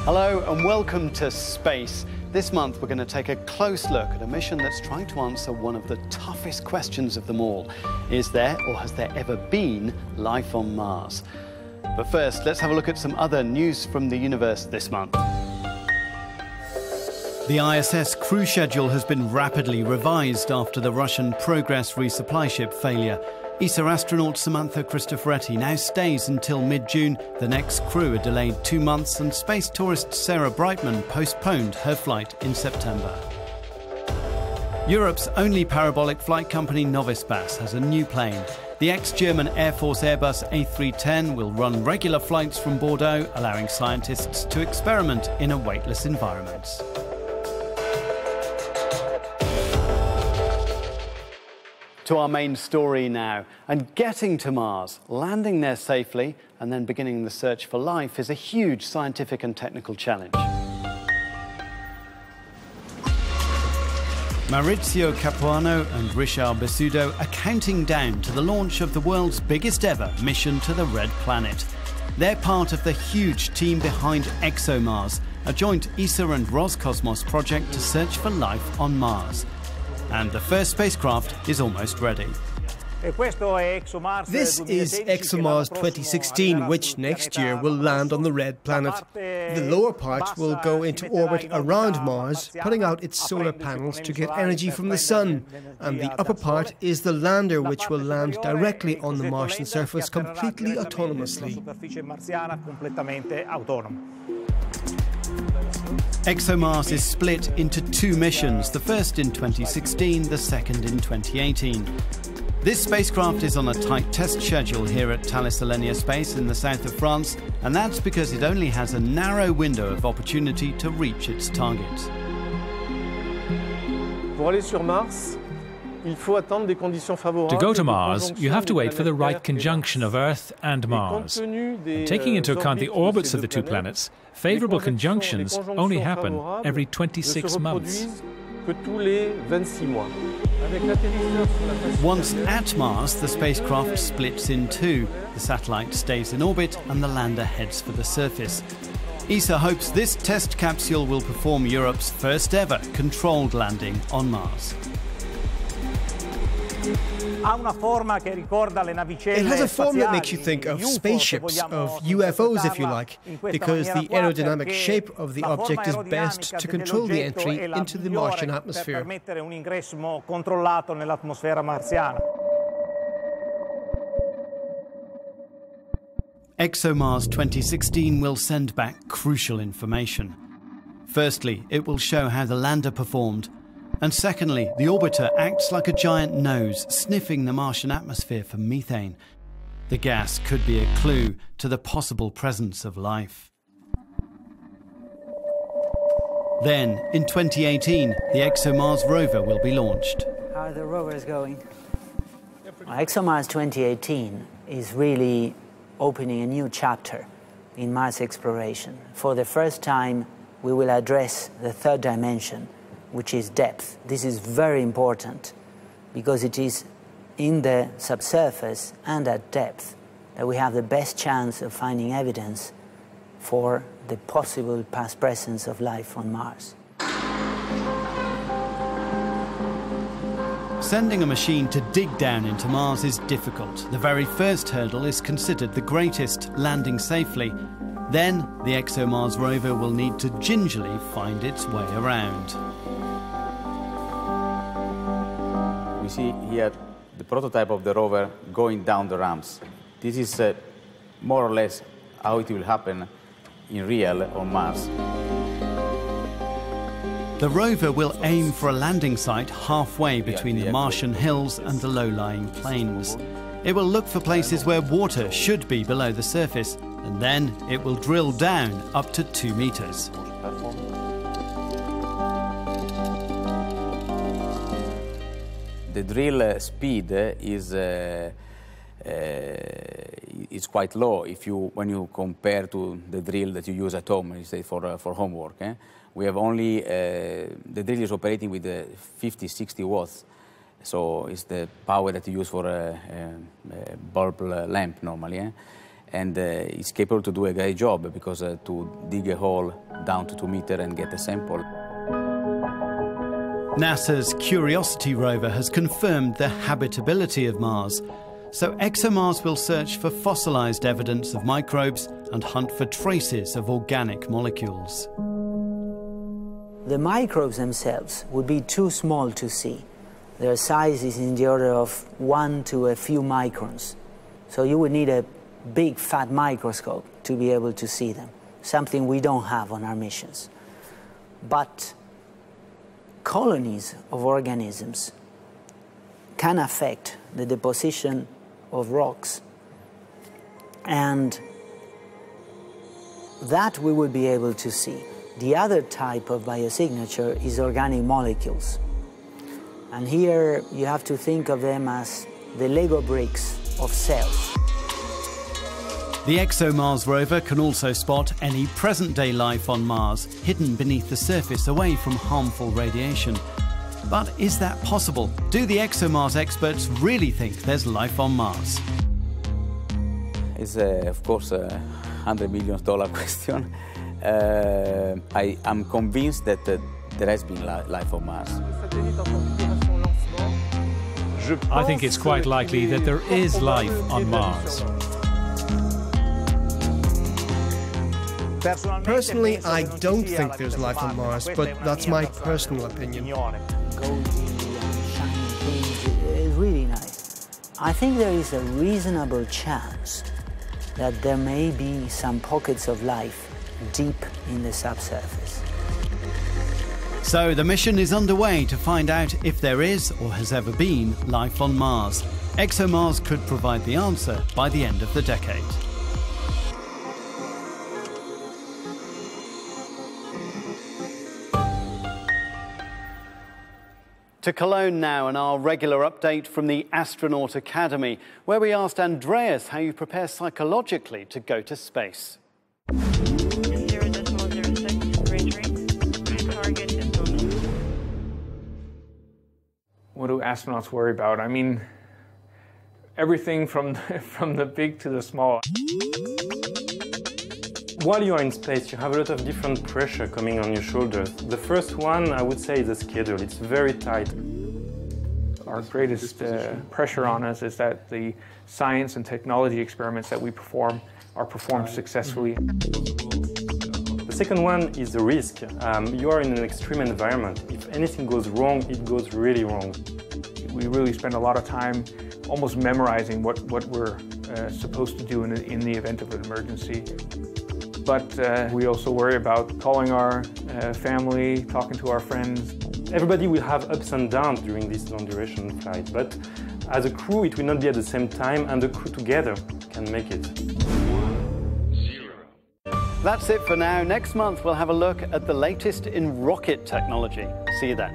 Hello and welcome to Space. This month we're going to take a close look at a mission that's trying to answer one of the toughest questions of them all. Is there or has there ever been life on Mars? But first, let's have a look at some other news from the universe this month. The ISS crew schedule has been rapidly revised after the Russian Progress resupply ship failure. ESA astronaut Samantha Cristoforetti now stays until mid-June. The next crew are delayed 2 months, and space tourist Sarah Brightman postponed her flight in September. Europe's only parabolic flight company Novispass has a new plane. The ex-German Air Force Airbus A310 will run regular flights from Bordeaux, allowing scientists to experiment in a weightless environment. To our main story now, and getting to Mars, landing there safely and then beginning the search for life is a huge scientific and technical challenge. Maurizio Capuano and Richard Bessudo are counting down to the launch of the world's biggest ever mission to the Red Planet. They're part of the huge team behind ExoMars, a joint ESA and Roscosmos project to search for life on Mars. And the first spacecraft is almost ready. This is ExoMars 2016, which next year will land on the Red Planet. The lower part will go into orbit around Mars, putting out its solar panels to get energy from the sun. And the upper part is the lander, which will land directly on the Martian surface completely autonomously. ExoMars is split into 2 missions, the first in 2016, the second in 2018. This spacecraft is on a tight test schedule here at Thales Alenia Space in the south of France, and that's because it only has a narrow window of opportunity to reach its target. To go to Mars, you have to wait for the right conjunction of Earth and Mars. And taking into account the orbits of the 2 planets, favourable conjunctions only happen every 26 months. Once at Mars, the spacecraft splits in 2. The satellite stays in orbit and the lander heads for the surface. ESA hopes this test capsule will perform Europe's first ever controlled landing on Mars. It has a form that makes you think of spaceships, of UFOs if you like, because the aerodynamic shape of the object is best to control the entry into the Martian atmosphere. ExoMars 2016 will send back crucial information. Firstly, it will show how the lander performed. And secondly, the orbiter acts like a giant nose, sniffing the Martian atmosphere for methane. The gas could be a clue to the possible presence of life. Then, in 2018, the ExoMars rover will be launched. How are the rovers going? ExoMars 2018 is really opening a new chapter in Mars exploration. For the first time, we will address the third dimension, which is depth. This is very important because it is in the subsurface and at depth that we have the best chance of finding evidence for the possible past presence of life on Mars. Sending a machine to dig down into Mars is difficult. The very first hurdle is considered the greatest, landing safely. Then the ExoMars rover will need to gingerly find its way around. We see here the prototype of the rover going down the ramps. This is more or less how it will happen in real on Mars. The rover will aim for a landing site halfway between the Martian hills and the low-lying plains. It will look for places where water should be below the surface, and then it will drill down up to 2 meters. The drill speed is quite low when you compare to the drill that you use at home, you say for homework. We have only the drill is operating with 50-60 watts, so it's the power that you use for a bulb lamp normally. and it's capable to do a great job because to dig a hole down to 2 meters and get a sample. NASA's Curiosity rover has confirmed the habitability of Mars, so ExoMars will search for fossilized evidence of microbes and hunt for traces of organic molecules. The microbes themselves would be too small to see. Their size is in the order of 1 to a few microns. So you would need a big fat microscope to be able to see them, something we don't have on our missions. But colonies of organisms can affect the deposition of rocks, and that we will be able to see. The other type of biosignature is organic molecules. And here you have to think of them as the Lego bricks of cells. The ExoMars rover can also spot any present-day life on Mars, hidden beneath the surface away from harmful radiation. But is that possible? Do the ExoMars experts really think there's life on Mars? It's, of course, a $100 million question. I'm convinced that there has been life on Mars. I think it's quite likely that there is life on Mars. Personally, I don't think there's life on Mars, but that's my personal opinion. It's really nice. I think there is a reasonable chance that there may be some pockets of life deep in the subsurface. So the mission is underway to find out if there is or has ever been life on Mars. ExoMars could provide the answer by the end of the decade. To Cologne now, and our regular update from the Astronaut Academy, where we asked Andreas how you prepare psychologically to go to space. 0.06, range rate, target is moving. What do astronauts worry about? I mean, everything from the big to the small. While you are in space, you have a lot of different pressure coming on your shoulders. The first one, I would say, is the schedule. It's very tight. Our greatest pressure on us is that the science and technology experiments that we perform are performed successfully. The second one is the risk. You are in an extreme environment. If anything goes wrong, it goes really wrong. We really spend a lot of time almost memorizing what we're supposed to do in the event of an emergency. But we also worry about calling our family, talking to our friends. Everybody will have ups and downs during this long-duration flight, but as a crew, it will not be at the same time, and the crew together can make it. That's it for now. Next month, we'll have a look at the latest in rocket technology. See you then.